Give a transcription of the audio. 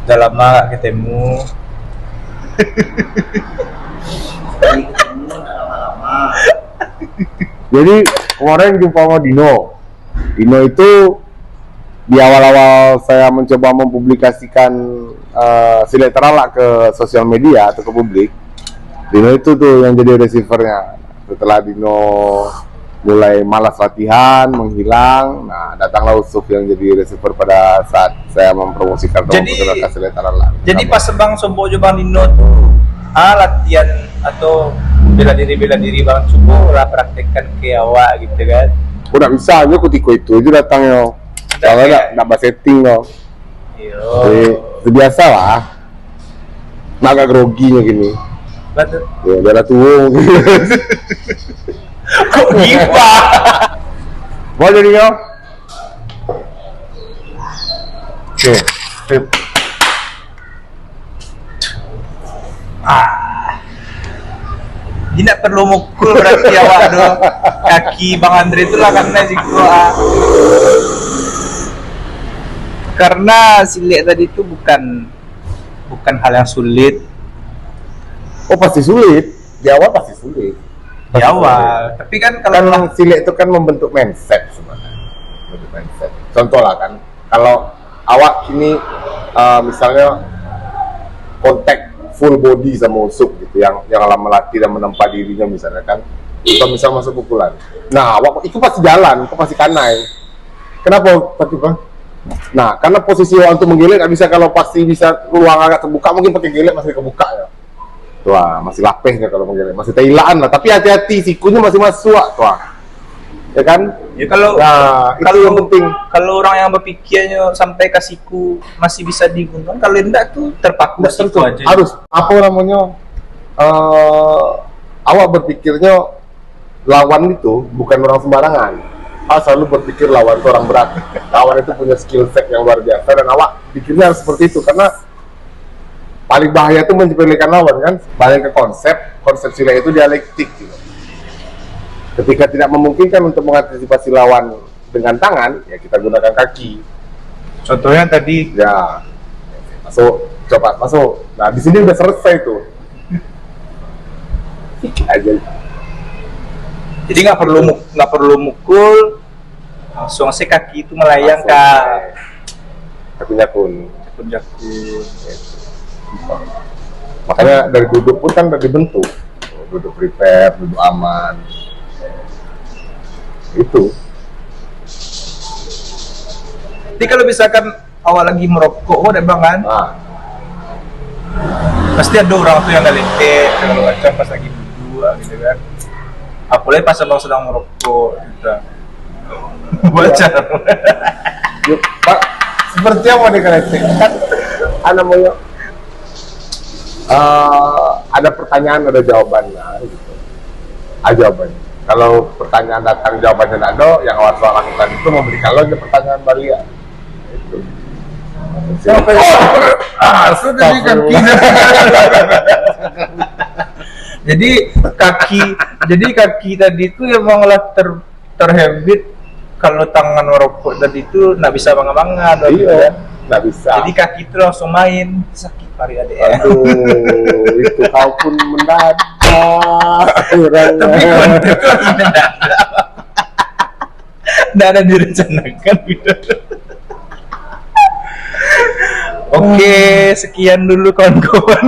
Udah lama gak ketemu. Jadi kemarin jumpa sama Dino. Dino itu di awal-awal saya mencoba mempublikasikan Siletera lah ke sosial media atau ke publik. Dino itu tuh yang jadi receivernya. Setelah Dino mulai malas latihan, menghilang, nah datanglah Usuf yang jadi receiver pada saat saya mempromosikan Jadi Siletera lah. Jadi pas Bang Sombo Bang Dino tuh latihan atau bela diri Bang Sombo lah praktekkan ke awak gitu kan. Udah bisa aja kutiko itu aja datang yo. Kalau enggak bahas setting yo. Jadi biasa lah. Agak groginya gini. Betul. Ya, darah tuung. Kok giba? Mau jadi yo? Oke. Sip. Tidak perlu mukul berarti awak dong. Kaki Bang Andre itu lah karena karena silet tadi itu bukan hal yang sulit. Oh pasti sulit. Di awal pasti sulit. Di awal. Tapi kan kalau silet itu kan membentuk mindset sebenarnya. Membentuk mindset. Contoh lah kan, kalau awak ini misalnya kontak full body sama Usuk gitu, yang lama melatih dan menempa dirinya misalnya kan, atau misal masuk pukulan. Nah, awak itu pasti jalan, itu pasti kanai. Kenapa tapi Bang? Nah, karena posisi awak untuk menggilet nggak bisa, kalau pasti bisa ruang agak terbuka, mungkin pakai gilet masih kebuka ya. Wah, masih lapeh ya kalau menggilet, masih tailaan lah. Tapi hati-hati, sikunya masih masuk, tuh. Ya kan? Ya kalau itu yang penting. Kalau orang yang berpikirnya sampai ke siku masih bisa digunakan, kalau enggak tuh terpaku siku aja. Harus apa namanya? Awak berpikirnya lawan itu bukan orang sembarangan. Awak selalu berpikir lawan itu orang berat. Lawan itu punya skill set yang luar biasa dan awak pikirnya harus seperti itu, karena paling bahaya itu menyepelekan lawan kan. Balik ke konsep silat itu dialektik gitu. Ketika tidak memungkinkan untuk mengantisipasi lawan dengan tangan, ya kita gunakan kaki. Contohnya tadi ya masuk, coba masuk. Nah di sini udah selesai tuh. Aja. Jadi nggak perlu mukul, langsung si kaki itu melayang ke kakinya kun. Makanya dari duduk pun kan udah dibentuk. Duduk prepare, duduk aman. Itu. Jadi kalau misalkan awal lagi merokok, udah Bang kan? Pasti ada orang tuh yang ngelentek segala macam pas lagi berdua gitu kan. Apalagi pas Abang sedang merokok gitu. Baca. Yuk, Pak, seperti apa nih ngelentek? Kan namanya ada pertanyaan, ada jawabannya gitu. Ada jawabannya. Kalau pertanyaan datang jawabannya tidak ada, yang awak lakukan itu memberikan lagi pertanyaan balik. Itu. Sudah di kaki. jadi kaki tadi itu emang lah terhabit kalau tangan merokok tadi itu nggak bisa bangga-bangga. Iya, nggak bisa. Jadi kaki itu langsung main sakit pari adek. Aduh, itu kau pun mendadak. Tapi konten tidak ada direncanakan gitu. Oke, sekian dulu kawan-kawan.